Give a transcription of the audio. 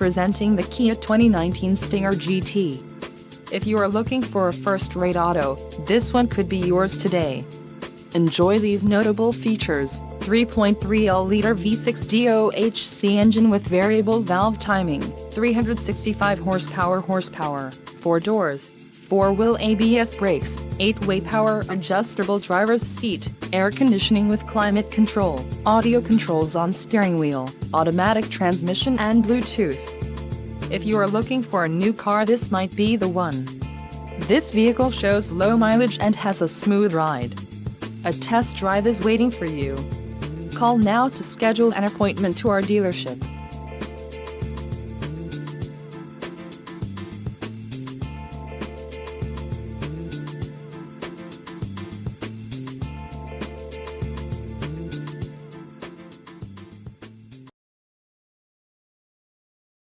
Presenting the Kia 2019 Stinger GT. If you are looking for a first-rate auto, this one could be yours today. Enjoy these notable features: 3.3L-liter V6 DOHC engine with variable valve timing, 365 horsepower, 4 doors, 4-wheel ABS brakes, 8-way power adjustable driver's seat, air conditioning with climate control, audio controls on steering wheel, automatic transmission and Bluetooth. If you are looking for a new car, this might be the one. This vehicle shows low mileage and has a smooth ride. A test drive is waiting for you. Call now to schedule an appointment to our dealership.